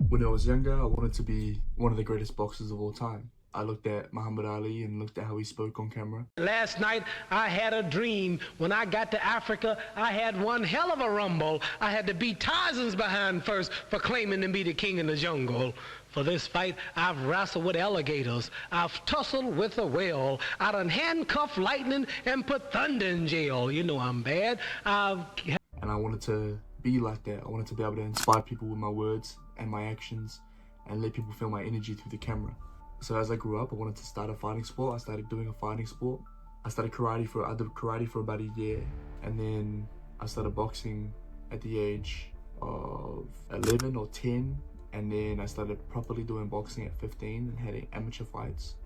When I was younger, I wanted to be one of the greatest boxers of all time. I looked at Muhammad Ali and looked at how he spoke on camera. Last night I had a dream. When I got to Africa, I had one hell of a rumble. I had to beat Tarzan's behind first for claiming to be the king of the jungle. For this fight, I've wrestled with alligators. I've tussled with a whale. I done handcuffed lightning and put thunder in jail. You know I'm bad. And I wanted to be like that. I wanted to be able to inspire people with my words and my actions and let people feel my energy through the camera. So as I grew up, I wanted to start a fighting sport. I started doing a fighting sport. I did karate for about a year, and then I started boxing at the age of 11 or 10, and then I started properly doing boxing at 15 and had amateur fights.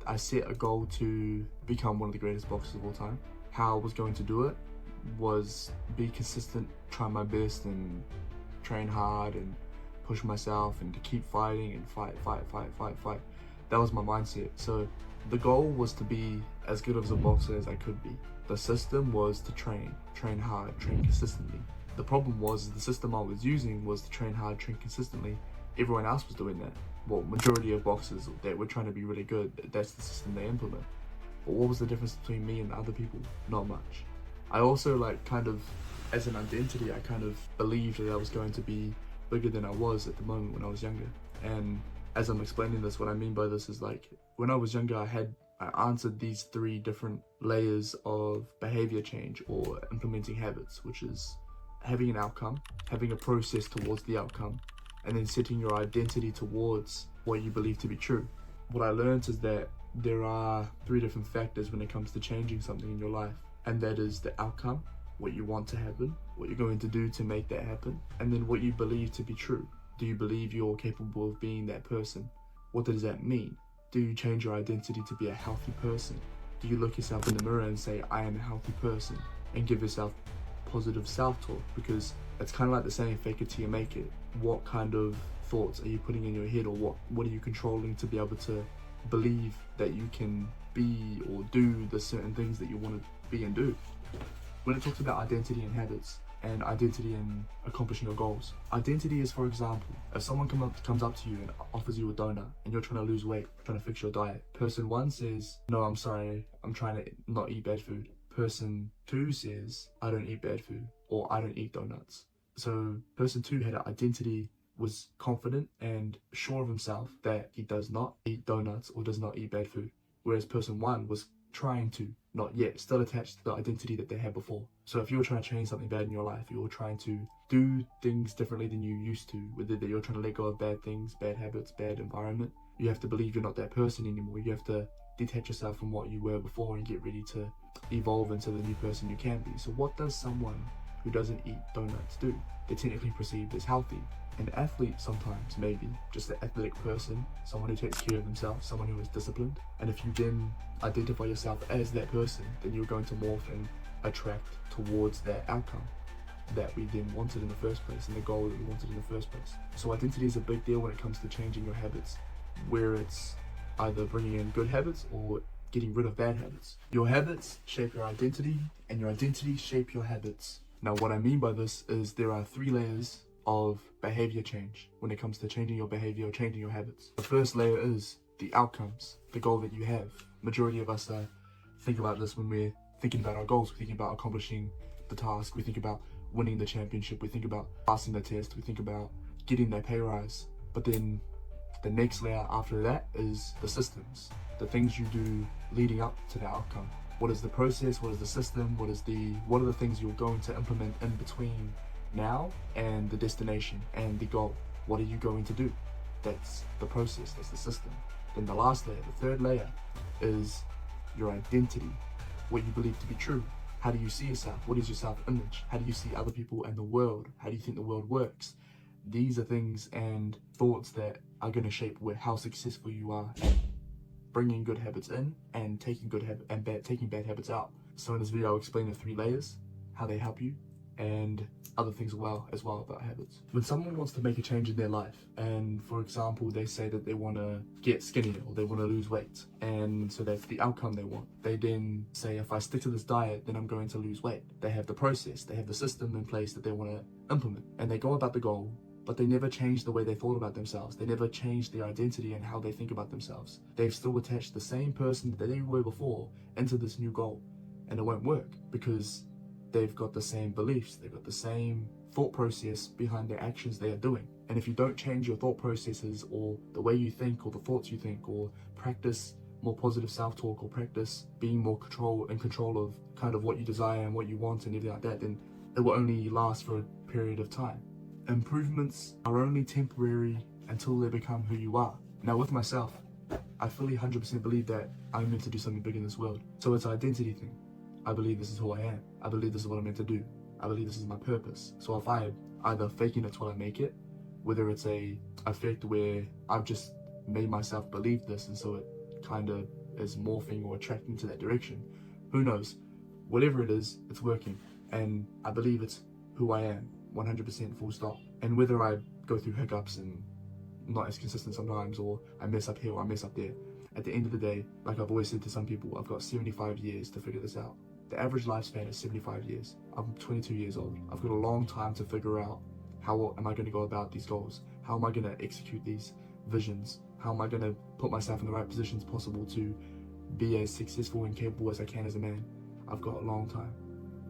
I set a goal to become one of the greatest boxers of all time. How I was going to do it was be consistent, try my best and train hard and push myself and to keep fighting and fight. That was my mindset. So the goal was to be as good of a boxer as I could be. The system was to train hard, train consistently. The problem was the system I was using was to train hard, train consistently. Everyone else was doing that. Well, majority of boxers that were trying to be really good, that's the system they implement. But what was the difference between me and the other people? Not much. I also as an identity, I kind of believed that I was going to be bigger than I was at the moment when I was younger. And as I'm explaining this, what I mean by this is when I was younger, I answered these 3 different layers of behavior change or implementing habits, which is having an outcome, having a process towards the outcome, and then setting your identity towards what you believe to be true. What I learned is that there are 3 different factors when it comes to changing something in your life, and that is the outcome, what you want to happen, what you're going to do to make that happen, and then what you believe to be true. Do you believe you're capable of being that person? What does that mean? Do you change your identity to be a healthy person? Do you look yourself in the mirror and say, I am a healthy person, and give yourself positive self-talk? Because it's kind of like the saying, fake it till you make it. What kind of thoughts are you putting in your head, or what are you controlling to be able to believe that you can be or do the certain things that you want to be and do? When it talks about identity and habits, and identity and accomplishing your goals. Identity is, for example, if someone comes up to you and offers you a donut and you're trying to lose weight, trying to fix your diet, person 1 says, no, I'm sorry, I'm trying to not eat bad food. Person 2 says, I don't eat bad food, or I don't eat donuts. So person 2 had an identity, was confident and sure of himself that he does not eat donuts or does not eat bad food. Whereas person 1 was trying to, not yet, still attached to the identity that they had before. So if you're trying to change something bad in your life, you're trying to do things differently than you used to, whether that you're trying to let go of bad things, bad habits, bad environment, you have to believe you're not that person anymore. You have to detach yourself from what you were before and get ready to evolve into the new person you can be. So what does someone who doesn't eat donuts do? They're technically perceived as healthy. An athlete sometimes, maybe, just an athletic person, someone who takes care of themselves, someone who is disciplined. And if you then identify yourself as that person, then you're going to morph and attract towards that outcome that we then wanted in the first place, and the goal that we wanted in the first place. So identity is a big deal when it comes to changing your habits, where it's either bringing in good habits or getting rid of bad habits. Your habits shape your identity, and your identity shape your habits. Now what I mean by this is there are 3 layers of behavior change when it comes to changing your behavior or changing your habits. The first layer is the outcomes, the goal that you have. Majority of us think about this when we're thinking about our goals. We think about accomplishing the task, we think about winning the championship, we think about passing the test, we think about getting that pay rise. But then the next layer after that is the systems, the things you do leading up to the outcome. What is the process? What is the system? What are the things you're going to implement in between now and the destination and the goal? What are you going to do? That's the process, that's the system. Then the last layer, the 3rd layer, is your identity, what you believe to be true. How do you see yourself? What is your self-image? How do you see other people and the world? How do you think the world works? These are things and thoughts that are going to shape how successful you are at bringing good habits in and taking taking bad habits out. So in this video, I'll explain the 3 layers, how they help you, and other things as well about habits. When someone wants to make a change in their life, and for example they say that they want to get skinnier or they want to lose weight, and so that's the outcome they want, they then say, if I stick to this diet, then I'm going to lose weight. They have the process, they have the system in place that they want to implement, and they go about the goal but they never changed the way they thought about themselves. They never changed their identity and how they think about themselves. They've still attached the same person that they were before into this new goal, and it won't work because they've got the same beliefs, they've got the same thought process behind their actions they are doing. And if you don't change your thought processes or the way you think or the thoughts you think, or practice more positive self-talk, or practice being more in control of kind of what you desire and what you want and everything like that, then it will only last for a period of time. Improvements are only temporary until they become who you are. Now with myself, I fully 100% believe that I'm meant to do something big in this world. So it's an identity thing. I believe this is who I am. I believe this is what I'm meant to do. I believe this is my purpose. So if I either faking it till I make it, whether it's a effect where I've just made myself believe this and so it kind of is morphing or attracting to that direction, who knows? Whatever it is, it's working. And I believe it's who I am, 100% full stop. And whether I go through hiccups and not as consistent sometimes, or I mess up here or I mess up there, at the end of the day, like I've always said to some people, I've got 75 years to figure this out. The average lifespan is 75 years. I'm 22 years old. I've got a long time to figure out how am I going to go about these goals? How am I going to execute these visions? How am I going to put myself in the right positions possible to be as successful and capable as I can as a man? I've got a long time.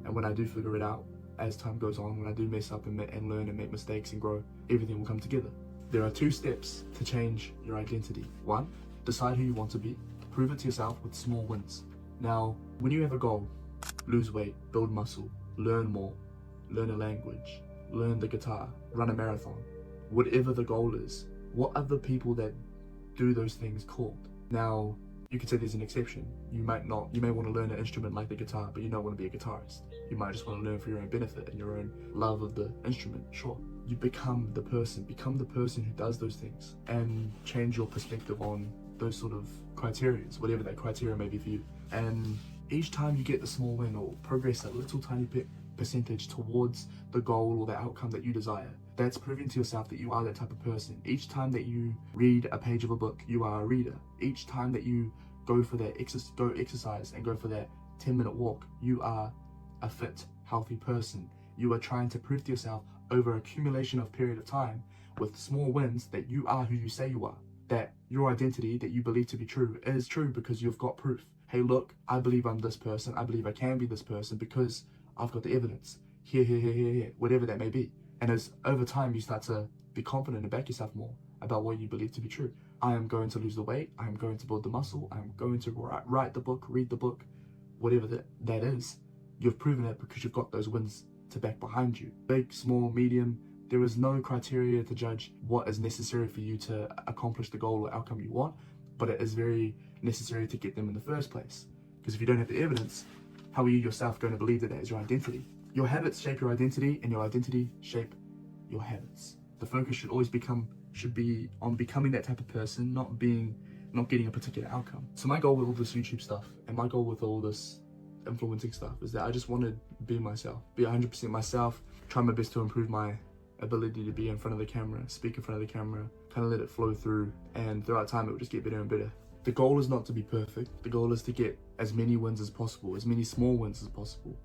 And when I do figure it out, as time goes on, when I do mess up and learn and make mistakes and grow, everything will come together. There are 2 steps to change your identity. 1, decide who you want to be. Prove it to yourself with small wins. Now, when you have a goal, lose weight, build muscle, learn more, learn a language, learn the guitar, run a marathon, whatever the goal is, what are the people that do those things called? Now, you could say there's an exception. You may want to learn an instrument like the guitar, but you don't want to be a guitarist. You might just want to learn for your own benefit and your own love of the instrument, sure. You become the person who does those things, and change your perspective on those sort of criteria, whatever that criteria may be for you. And each time you get the small win or progress a little tiny bit percentage towards the goal or the outcome that you desire, that's proving to yourself that you are that type of person. Each time that you read a page of a book, you are a reader. Each time that you go for that exercise and go for that 10-minute walk, you are a fit, healthy person. You are trying to prove to yourself over accumulation of period of time with small wins that you are who you say you are. That your identity that you believe to be true is true because you've got proof. Hey, look, I believe I'm this person. I believe I can be this person because I've got the evidence. Here, whatever that may be. And as over time you start to be confident and back yourself more about what you believe to be true. I am going to lose the weight. I am going to build the muscle. I am going to write the book, read the book, whatever that is. You've proven it because you've got those wins to back behind you. Big, small, medium. There is no criteria to judge what is necessary for you to accomplish the goal or outcome you want, but it is very necessary to get them in the first place. Because if you don't have the evidence, how are you yourself going to believe that is your identity? Your habits shape your identity, and your identity shape your habits. The focus should be on becoming that type of person, not getting a particular outcome. So my goal with all this YouTube stuff and my goal with all this influencing stuff is that I just want to be myself, be 100% myself, try my best to improve my ability to be in front of the camera, speak in front of the camera, kind of let it flow through, and throughout time it will just get better and better. The goal is not to be perfect. The goal is to get as many wins as possible, as many small wins as possible.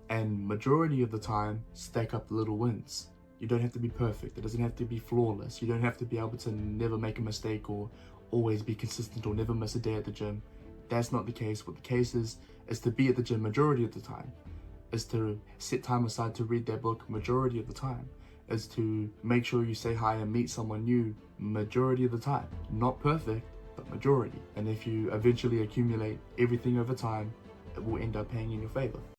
And majority of the time, stack up the little wins. You don't have to be perfect. It doesn't have to be flawless. You don't have to be able to never make a mistake or always be consistent or never miss a day at the gym. That's not the case. What the case is to be at the gym majority of the time, is to set time aside to read that book majority of the time, is to make sure you say hi and meet someone new majority of the time. Not perfect, but majority. And if you eventually accumulate everything over time, it will end up paying in your favor.